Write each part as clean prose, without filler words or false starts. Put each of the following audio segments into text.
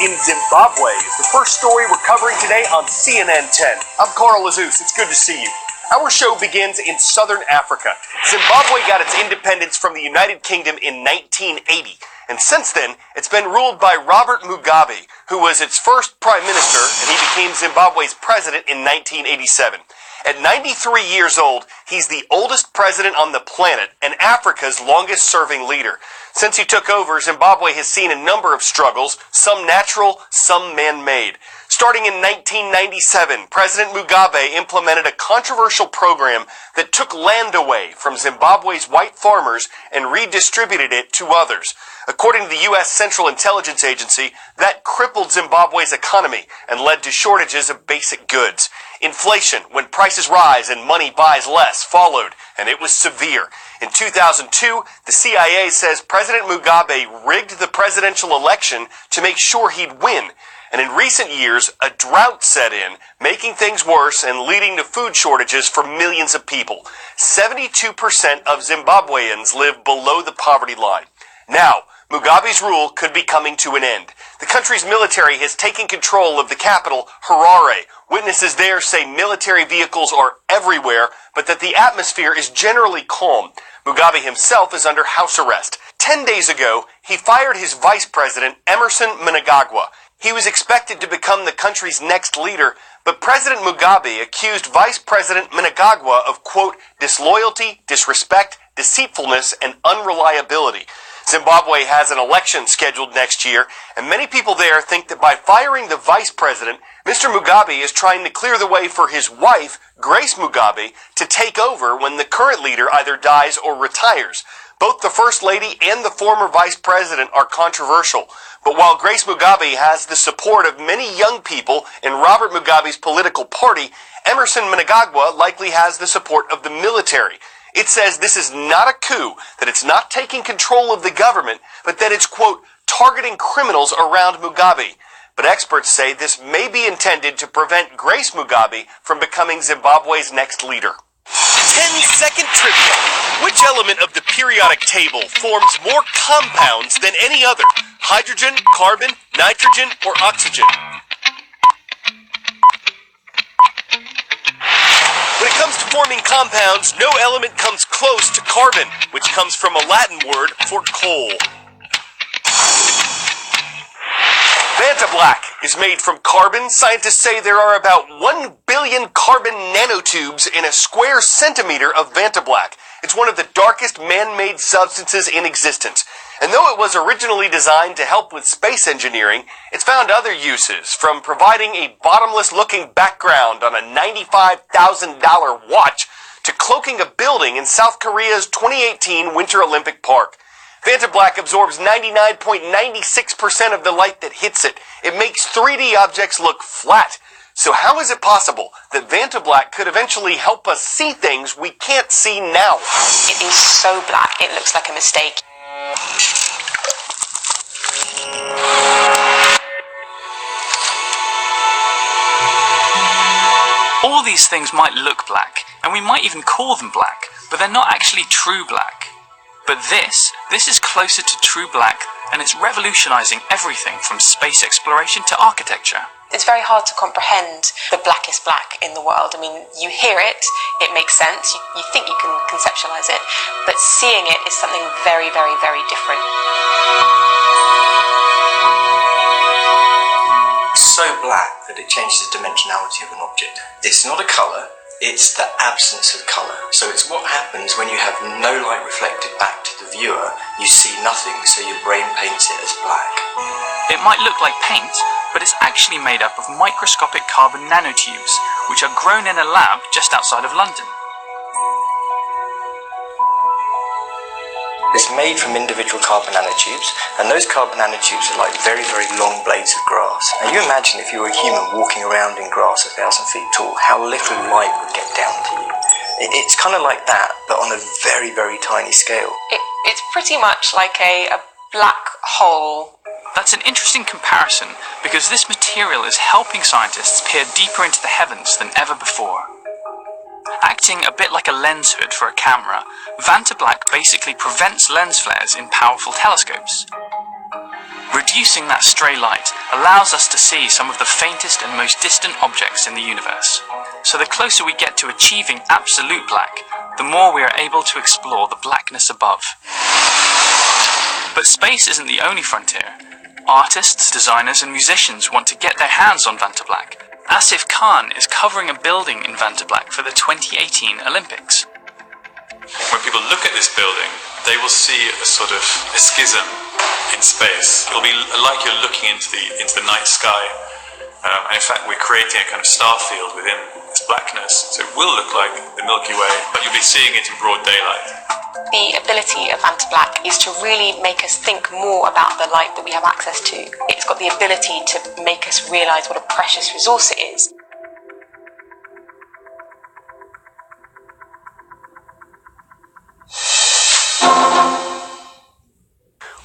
in Zimbabwe is the first story we're covering today on CNN 10. I'm Carl Azus. It's good to see you. Our show begins in southern Africa. Zimbabwe got its independence from the United Kingdom in 1980. And since then, it's been ruled by Robert Mugabe, who was its first prime minister, and he became Zimbabwe's president in 1987. At 93 years old, he's the oldest president on the planet and Africa's longest-serving leader. Since he took over, Zimbabwe has seen a number of struggles, some natural, some man-made. Starting in 1997, President Mugabe implemented a controversial program that took land away from Zimbabwe's white farmers and redistributed it to others. According to the U.S. Central Intelligence Agency, that crippled Zimbabwe's economy and led to shortages of basic goods. Inflation, when prices rise and money buys less, followed, and it was severe. In 2002, the CIA says President Mugabe rigged the presidential election to make sure he'd win. And in recent years, a drought set in, making things worse and leading to food shortages for millions of people. 72% of Zimbabweans live below the poverty line. Now, Mugabe's rule could be coming to an end. The country's military has taken control of the capital, Harare. Witnesses there say military vehicles are everywhere, but that the atmosphere is generally calm. Mugabe himself is under house arrest. 10 days ago, he fired his vice president, Emerson Mnangagwa. He was expected to become the country's next leader, but President Mugabe accused Vice President Mnangagwa of, quote, disloyalty, disrespect, deceitfulness, and unreliability. Zimbabwe has an election scheduled next year, and many people there think that by firing the vice president, Mr. Mugabe is trying to clear the way for his wife, Grace Mugabe, to take over when the current leader either dies or retires. Both the First Lady and the former Vice President are controversial. But while Grace Mugabe has the support of many young people in Robert Mugabe's political party, Emerson Mnangagwa likely has the support of the military. It says this is not a coup, that it's not taking control of the government, but that it's, quote, targeting criminals around Mugabe. But experts say this may be intended to prevent Grace Mugabe from becoming Zimbabwe's next leader. 10-second trivia. Which element of the periodic table forms more compounds than any other? Hydrogen, carbon, nitrogen, or oxygen? When it comes to forming compounds, no element comes close to carbon, which comes from a Latin word for coal. Vantablack is made from carbon. Scientists say there are about 1 billion carbon nanotubes in a square centimeter of Vantablack. It's one of the darkest man-made substances in existence. And though it was originally designed to help with space engineering, it's found other uses, from providing a bottomless-looking background on a $95,000 watch to cloaking a building in South Korea's 2018 Winter Olympic Park. Vantablack absorbs 99.96% of the light that hits it. It makes 3D objects look flat. So how is it possible that Vantablack could eventually help us see things we can't see now? It is so black, it looks like a mistake. All these things might look black, and we might even call them black, but they're not actually true black. But this is closer to true black, and it's revolutionizing everything from space exploration to architecture. It's very hard to comprehend the blackest black in the world. I mean, you hear it, it makes sense, you think you can conceptualize it, but seeing it is something very, very, very different. So black that it changes the dimensionality of an object. It's not a colour, it's the absence of colour. So it's what happens when you have no light reflected back to the viewer. You see nothing, so your brain paints it as black. It might look like paint, but it's actually made up of microscopic carbon nanotubes, which are grown in a lab just outside of London. It's made from individual carbon nanotubes, and those carbon nanotubes are like very, very long blades of grass. Now you imagine if you were a human walking around in grass 1,000 feet tall, how little light would get down to you. It's kind of like that, but on a very, very tiny scale. It's pretty much like a black hole. That's an interesting comparison, because this material is helping scientists peer deeper into the heavens than ever before. Acting a bit like a lens hood for a camera, Vantablack basically prevents lens flares in powerful telescopes. Reducing that stray light allows us to see some of the faintest and most distant objects in the universe. So the closer we get to achieving absolute black, the more we are able to explore the blackness above. But space isn't the only frontier. Artists, designers and musicians want to get their hands on Vantablack. Asif Khan is covering a building in Vantablack for the 2018 Olympics. When people look at this building, they will see a sort of a schism in space. It'll be like you're looking into the night sky. And in fact, we're creating a kind of star field within this blackness. So it will look like the Milky Way, but you'll be seeing it in broad daylight. The ability of Vantablack is to really make us think more about the light that we have access to. It's got the ability to make us realise what a precious resource it is.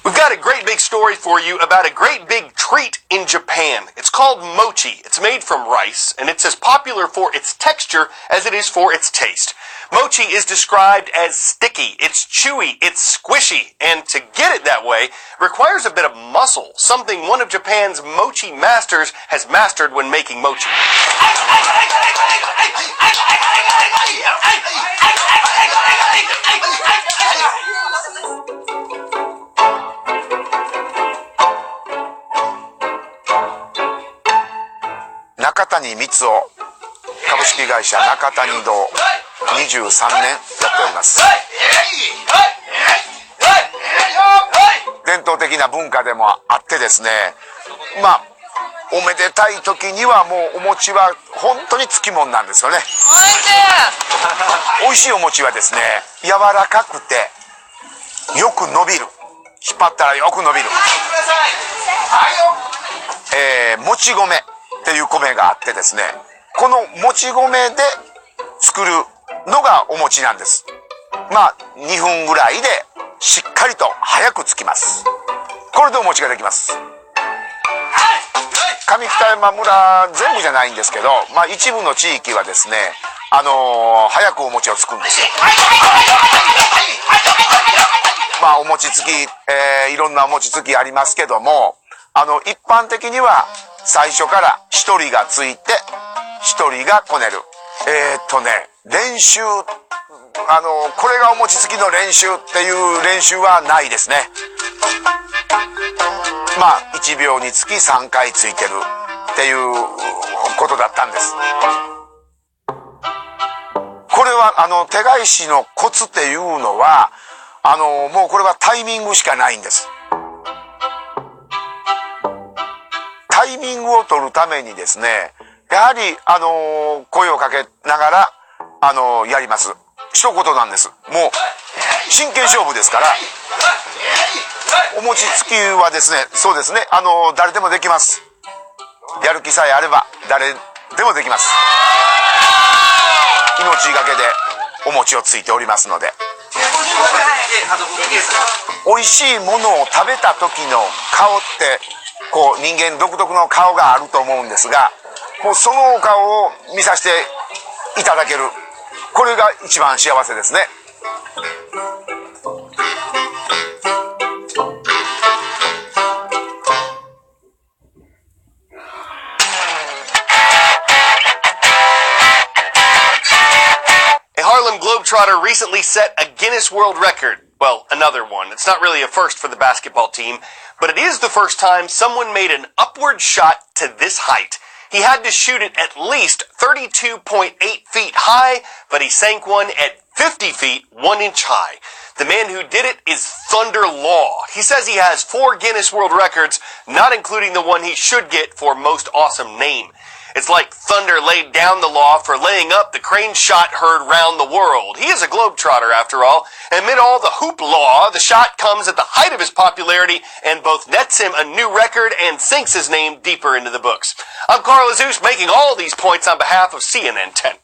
We've got a great big story for you about a great big treat in Japan. It's called mochi. It's made from rice, and it's as popular for its texture as it is for its taste. Mochi is described as sticky, it's chewy, it's squishy, and to get it that way requires a bit of muscle, something one of Japan's mochi masters has mastered when making mochi. 中谷光雄株式会社中谷堂23年やっております。伝統的な文化でもあってですね、おめでたい時にはもうお餅は本当につきもんなんですよね。おいしいお餅はですね、柔らかくてよく伸びる、引っ張ったらよく伸びる、もち米っていう米があってですね、このもち米で作るのがお餅なんです。2分ぐらいでしっかりと早くつきます。これでお餅ができます。上北山村全部じゃないんですけど、一部の地域はですね、早くお餅をつくんですよ。お餅つき、いろんなお餅つきありますけども、一般的には最初から一人がついて一人がこねる。練習、これがお餅つきの練習っていう練習はないですね。1秒につき3回ついてるっていうことだったんです。これは手返しのコツっていうのはもうこれはタイミングしかないんです。タイミングを取るためにですね、やはり声をかけながらやります。一言なんです。もう真剣勝負ですから。お餅つきはですね、そうですね、誰でもできます。やる気さえあれば誰でもできます。命がけでお餅をついておりますので。美味しいものを食べた時の顔って人間独特の顔があると思うんですが、もうそのお顔を見させていただける、これが一番幸せですね。A Harlem Globetrotter recently set a Guinness World Record. Well, another one. It's not really a first for the basketball team, but it is the first time someone made an upward shot to this height. He had to shoot it at least 32.8 feet high, but he sank one at 50 feet, 1 inch high. The man who did it is Thunder Law. He says he has 4 Guinness World Records, not including the one he should get for most awesome name. It's like Thunder laid down the law for laying up the crane shot heard round the world. He is a globetrotter, after all. And amid all the hoop law, the shot comes at the height of his popularity and both nets him a new record and sinks his name deeper into the books. I'm Carl Azus, making all these points on behalf of CNN 10.